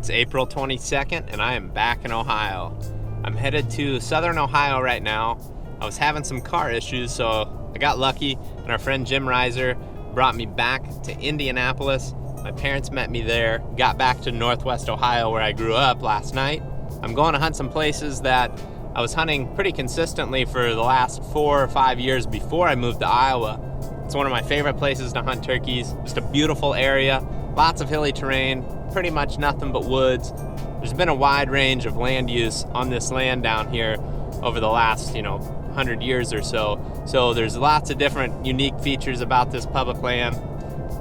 It's April 22nd and I am back in Ohio. I'm headed to southern Ohio right now. I was having some car issues, so I got lucky and our friend Jim Reiser brought me back to Indianapolis. My parents met me there, got back to Northwest Ohio where I grew up last night. I'm going to hunt some places that I was hunting pretty consistently for the last 4 or 5 years before I moved to Iowa. It's one of my favorite places to hunt turkeys. Just a beautiful area, lots of hilly terrain, pretty much nothing but woods. There's been a wide range of land use on this land down here over the last, 100 years or so. So there's lots of different unique features about this public land.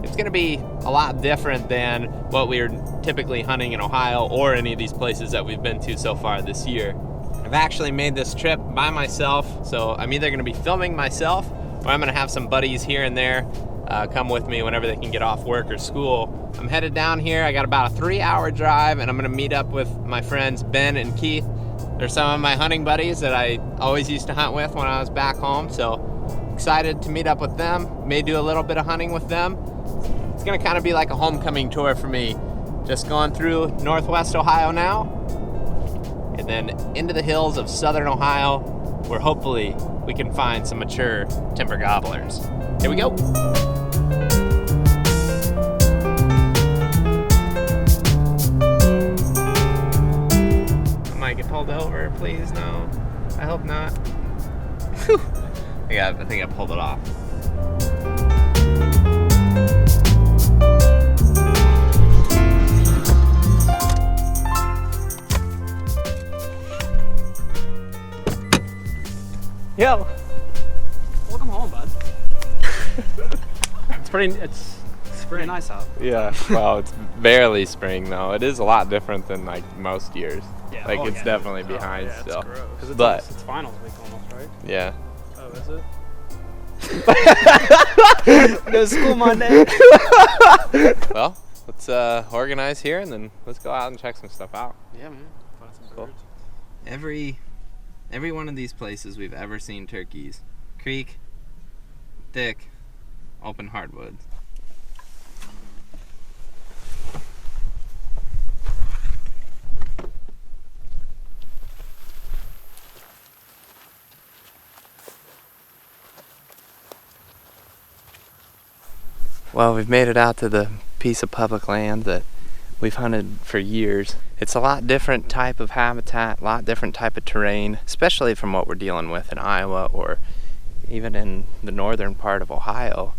It's gonna be a lot different than what we're typically hunting in Ohio or any of these places that we've been to so far this year. I've actually made this trip by myself, so I'm either gonna be filming myself or I'm gonna have some buddies here and there come with me whenever they can get off work or school. I'm headed down here. I got about a 3-hour drive and I'm gonna meet up with my friends Ben and Keith. They're some of my hunting buddies that I always used to hunt with when I was back home, so excited to meet up with them. May do a little bit of hunting with them. It's gonna kind of be like a homecoming tour for me. Just going through Northwest Ohio now, and then into the hills of Southern Ohio, where hopefully we can find some mature timber gobblers. Here we go. I might get pulled over, please, no. I hope not. Whew. I think I pulled it off. Yo. Welcome home, bud. It's pretty nice out. Yeah, well, it's barely spring though. It is a lot different than like most years. Yeah. It's definitely behind still. It's But it's finals week almost, right? yeah. Oh, is it? No school Monday. Well, let's organize here and then let's go out and check some stuff out. Yeah, man. Find some Cool. birds. Every one of these places we've ever seen turkeys. Creek, thick, open hardwoods. Well, we've made it out to the piece of public land that we've hunted for years. It's a lot different type of habitat, a lot different type of terrain, especially from what we're dealing with in Iowa or even in the northern part of Ohio.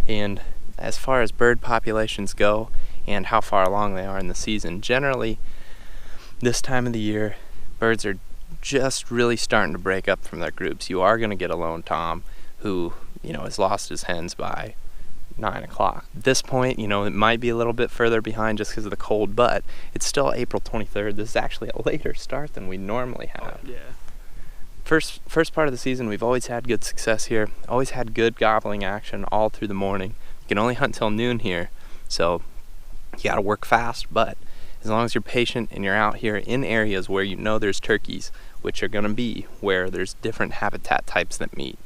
And as far as bird populations go and how far along they are in the season, generally this time of the year, birds are just really starting to break up from their groups. You are going to get a lone tom who, has lost his hens by 9 o'clock. At this point, it might be a little bit further behind just because of the cold, but it's still April 23rd. This is actually a later start than we normally have. Yeah. First part of the season, we've always had good success here. Always had good gobbling action all through the morning. You can only hunt till noon here, so you got to work fast, but as long as you're patient and you're out here in areas where there's turkeys, which are going to be where there's different habitat types that meet.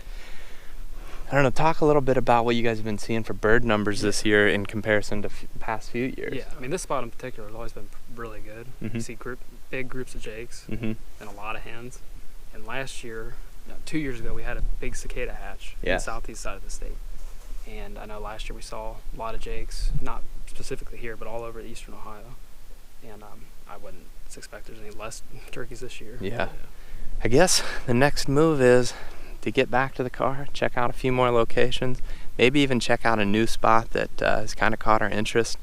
I don't know, talk a little bit about what you guys have been seeing for bird numbers this year in comparison to the past few years. Yeah, I mean, this spot in particular has always been really good. Mm-hmm. You see big groups of jakes and a lot of hens. And last year, 2 years ago, we had a big cicada hatch in the southeast side of the state. And I know last year we saw a lot of jakes, not specifically here, but all over eastern Ohio. And I wouldn't expect there's any less turkeys this year. Yeah. I guess the next move is to get back to the car, check out a few more locations, maybe even check out a new spot that has kind of caught our interest.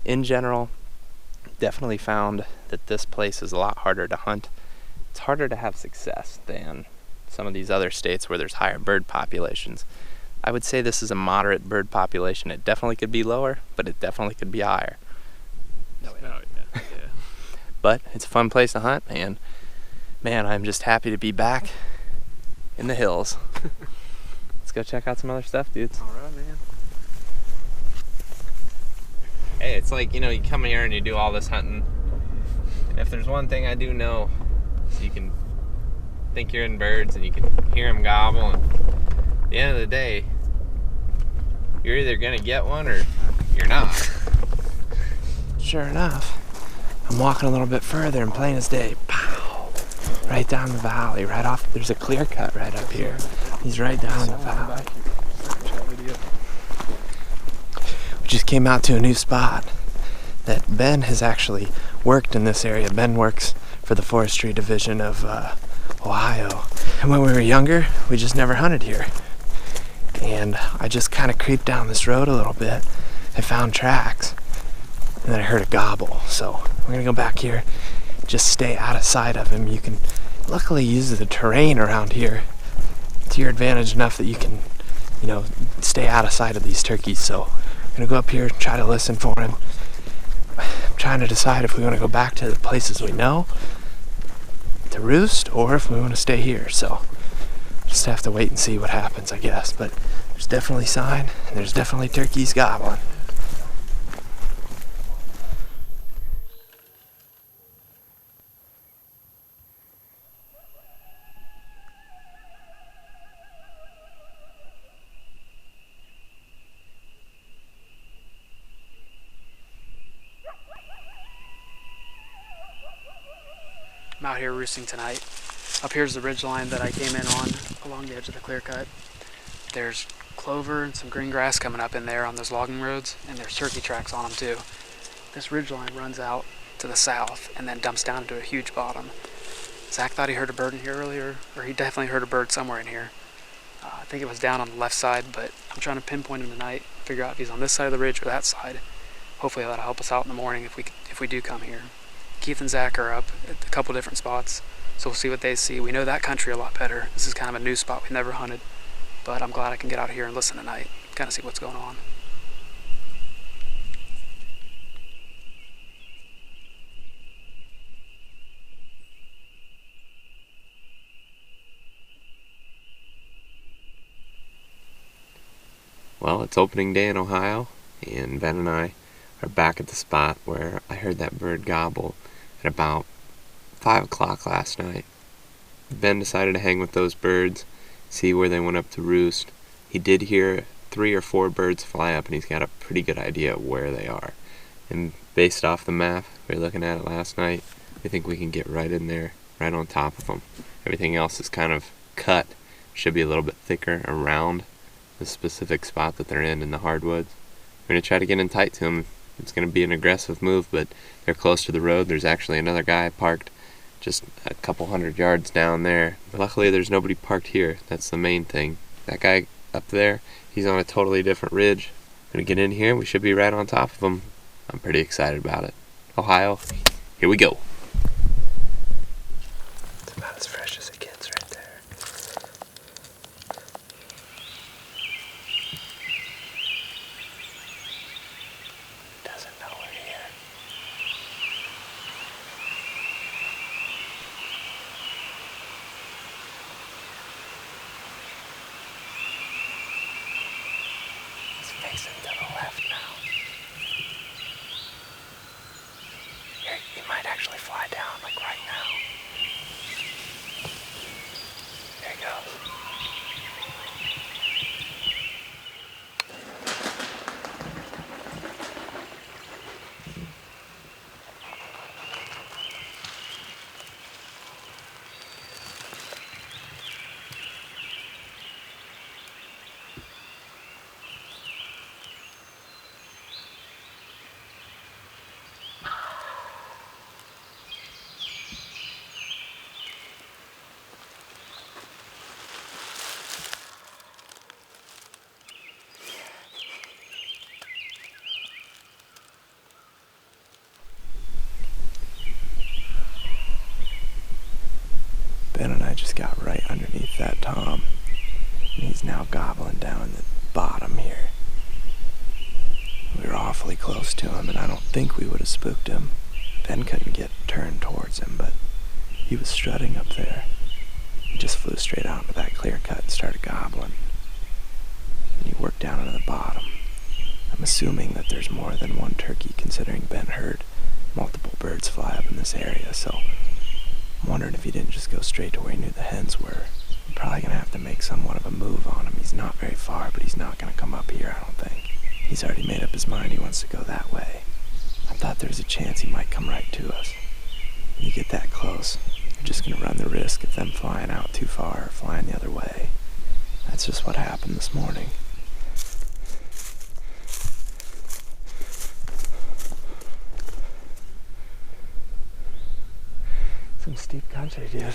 In general, definitely found that this place is a lot harder to hunt. It's harder to have success than some of these other states where there's higher bird populations. I would say this is a moderate bird population. It definitely could be lower, but it definitely could be higher. Yeah. But it's a fun place to hunt, and man, I'm just happy to be back in the hills. Let's go check out some other stuff, dudes. All right, man. Hey, it's like, you come here and you do all this hunting, and if there's one thing I do know, is you can think you're in birds and you can hear them gobble, and at the end of the day, you're either gonna get one or you're not. Sure enough, I'm walking a little bit further and plain as day, pow, right down the valley, right off. There's a clear cut right up here. He's right down the valley. We just came out to a new spot that Ben has actually worked in this area. Ben works for the forestry division of Ohio. And when we were younger, we just never hunted here. And I just kind of creeped down this road a little bit. I found tracks. And then I heard a gobble. So we're gonna go back here, just stay out of sight of him. You can luckily use the terrain around here to your advantage enough that you can, stay out of sight of these turkeys. So I'm gonna go up here, try to listen for him. I'm trying to decide if we want to go back to the places we know to roost or if we want to stay here. So just have to wait and see what happens, I guess. But there's definitely sign, and there's definitely turkeys gobbling. I'm out here roosting tonight. Up here's the ridge line that I came in on along the edge of the clear cut. There's clover and some green grass coming up in there on those logging roads, and there's turkey tracks on them too. This ridge line runs out to the south and then dumps down into a huge bottom. Zach thought he heard a bird in here earlier, or he definitely heard a bird somewhere in here. I think it was down on the left side, but I'm trying to pinpoint him tonight, figure out if he's on this side of the ridge or that side. Hopefully that'll help us out in the morning if we do come here. Keith and Zach are up at a couple different spots, so we'll see what they see. We know that country a lot better. This is kind of a new spot we've never hunted, but I'm glad I can get out here and listen tonight, kind of see what's going on. Well, it's opening day in Ohio, and Ben and I are back at the spot where I heard that bird gobble at about 5 o'clock last night. Ben decided to hang with those birds, see where they went up to roost. He did hear 3 or 4 birds fly up, and he's got a pretty good idea of where they are. And based off the map, we were looking at it last night, we think we can get right in there, right on top of them. Everything else is kind of cut, should be a little bit thicker around the specific spot that they're in the hardwoods. We're going to try to get in tight to them. It's going to be an aggressive move, but they're close to the road. There's actually another guy parked just a couple 100 yards down there. But luckily, there's nobody parked here. That's the main thing. That guy up there, he's on a totally different ridge. Going to get in here. We should be right on top of him. I'm pretty excited about it. Ohio, here we go. It's about as fresh as it gets right there. Doesn't know we're here. He's facing to the left now. Here, he might actually fly down, like right now. There he goes. Ben and I just got right underneath that tom, and he's now gobbling down the bottom here. We were awfully close to him, and I don't think we would have spooked him. Ben couldn't get turned towards him, but he was strutting up there. He just flew straight out into that clear cut and started gobbling. And he worked down into the bottom. I'm assuming that there's more than one turkey, considering Ben heard multiple birds fly up in this area, so I'm wondering if he didn't just go straight to where he knew the hens were. I'm probably going to have to make somewhat of a move on him. He's not very far, but he's not going to come up here, I don't think. He's already made up his mind he wants to go that way. I thought there was a chance he might come right to us. When you get that close, you're just going to run the risk of them flying out too far or flying the other way. That's just what happened this morning. Some steep country, dude.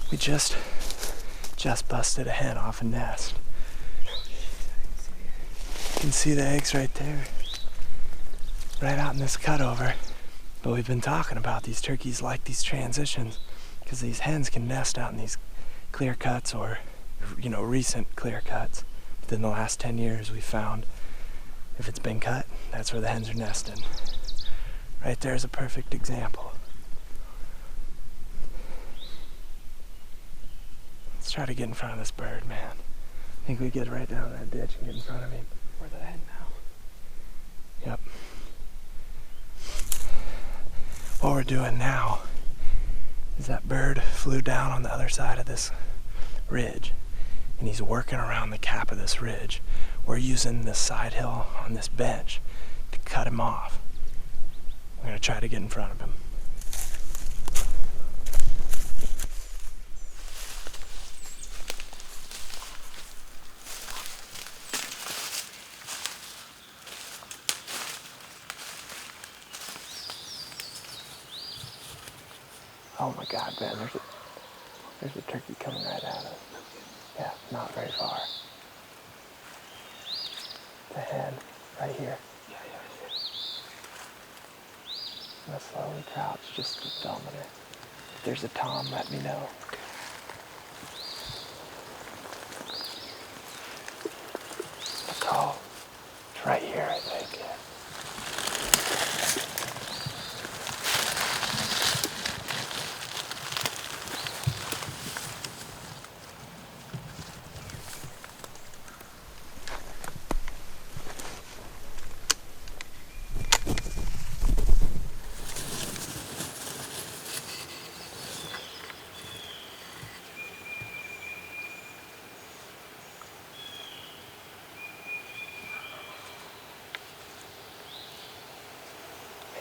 We just busted a hen off a nest. You can see the eggs right there. Right out in this cutover. But we've been talking about these turkeys like these transitions because these hens can nest out in these clear cuts or, recent clear cuts. Within the last 10 years we found if it's been cut, that's where the hens are nesting. Right there's a perfect example. Let's try to get in front of this bird, man. I think we get right down that ditch and get in front of him. Where's the hen now? Yep. What we're doing now is that bird flew down on the other side of this ridge and he's working around the cap of this ridge. We're using this side hill on this bench to cut him off. We're going to try to get in front of him. Oh my God, Ben, there's a turkey coming right at us. Yeah, not very far. It's a hen, right here. I'm gonna slowly crouch, just keep filming her. If there's a tom, let me know. A call. It's right here, I think.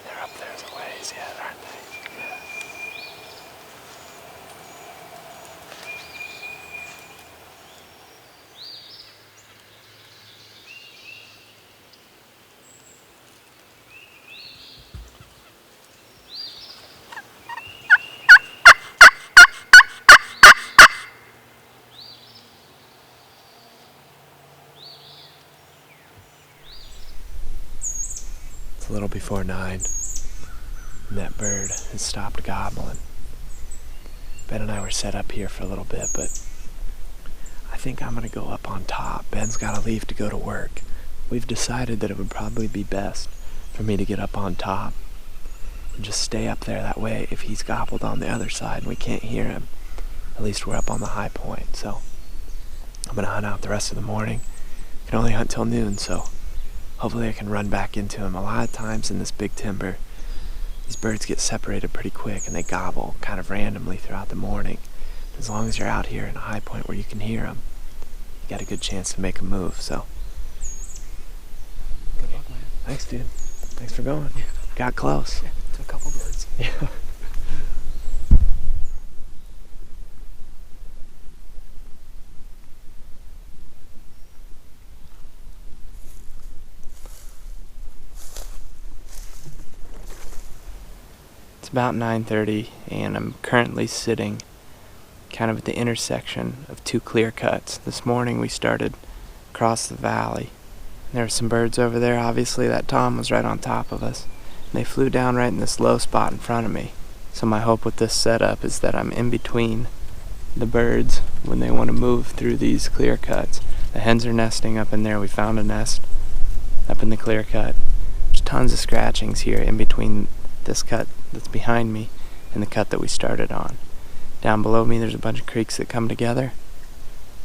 They're up there a ways yet, aren't they? Yeah. It's a little before 9. And that bird has stopped gobbling. Ben and I were set up here for a little bit, but I think I'm gonna go up on top. Ben's gotta leave to go to work. We've decided that it would probably be best for me to get up on top and just stay up there. That way, if he's gobbled on the other side and we can't hear him, at least we're up on the high point. So I'm gonna hunt out the rest of the morning. I can only hunt till noon, so hopefully I can run back into him. A lot of times in this big timber, these birds get separated pretty quick and they gobble kind of randomly throughout the morning. As long as you're out here in a high point where you can hear them, you got a good chance to make a move. So, good luck, man. Thanks, dude. Thanks for going. Yeah. Got close. Yeah, to a couple birds. Yeah. It's about 9:30 and I'm currently sitting kind of at the intersection of two clear cuts. This morning we started across the valley. There were some birds over there. Obviously that tom was right on top of us. And they flew down right in this low spot in front of me. So my hope with this setup is that I'm in between the birds when they want to move through these clear cuts. The hens are nesting up in there. We found a nest up in the clear cut. There's tons of scratchings here in between this cut that's behind me and the cut that we started on. Down below me there's a bunch of creeks that come together,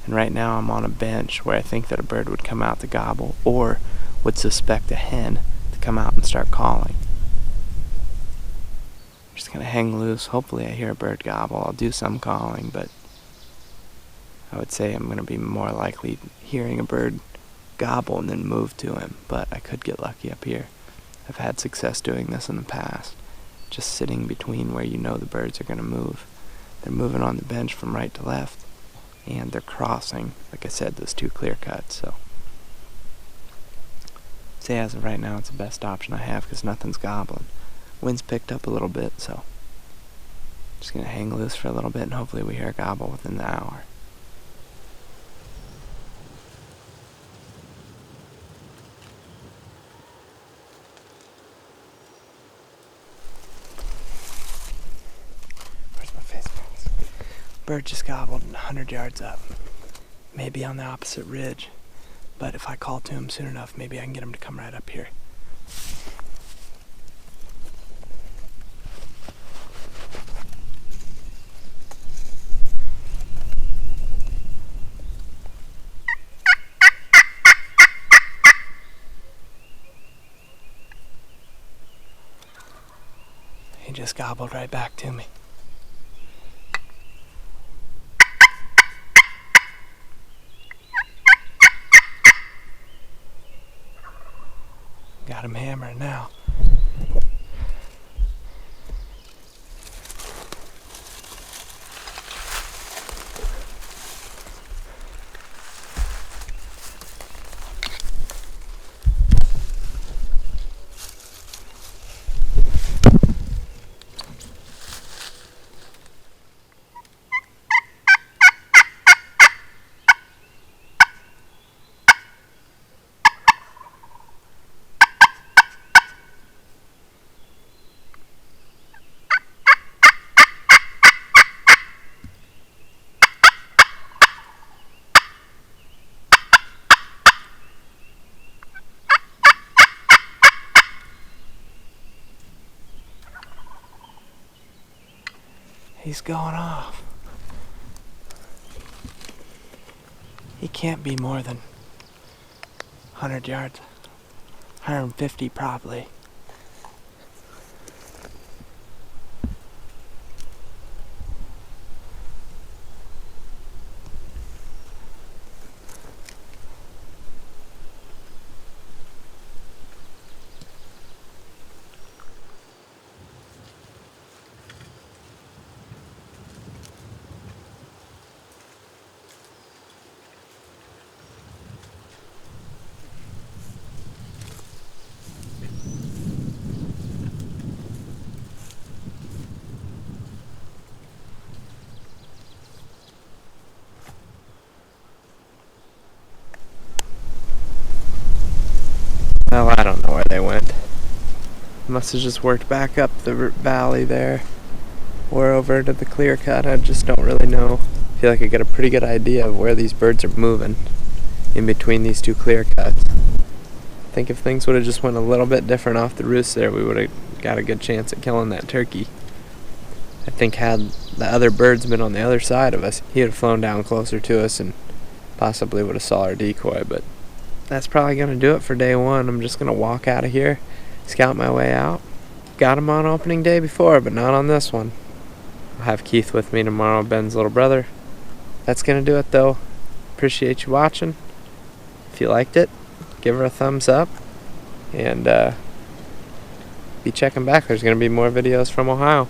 and right now I'm on a bench where I think that a bird would come out to gobble or would suspect a hen to come out and start calling. I'm just gonna hang loose. Hopefully I hear a bird gobble. I'll do some calling, but I would say I'm gonna be more likely hearing a bird gobble and then move to him, but I could get lucky up here. I've had success doing this in the past, just sitting between where you know the birds are going to move. They're moving on the bench from right to left, and they're crossing, like I said, those two clear cuts. So say as of right now, it's the best option I have because nothing's gobbling. Wind's picked up a little bit, so just going to hang loose for a little bit, and hopefully we hear a gobble within the hour. Where's my face mask? Bird just gobbled 100 yards up. Maybe on the opposite ridge, but if I call to him soon enough, maybe I can get him to come right up here. He just gobbled right back to me. Got him hammering now. He's going off. He can't be more than 100 yards, 150 probably. Well, I don't know where they went. Must have just worked back up the valley there, or over to the clear cut. I just don't really know. I feel like I get a pretty good idea of where these birds are moving in between these two clear cuts. I think if things would have just went a little bit different off the roost there, we would have got a good chance at killing that turkey. I think had the other birds been on the other side of us, he would have flown down closer to us and possibly would have saw our decoy, but that's probably going to do it for day one. I'm just going to walk out of here, scout my way out. Got him on opening day before, but not on this one. I'll have Keith with me tomorrow, Ben's little brother. That's going to do it though. Appreciate you watching. If you liked it, give her a thumbs up. And be checking back. There's going to be more videos from Ohio.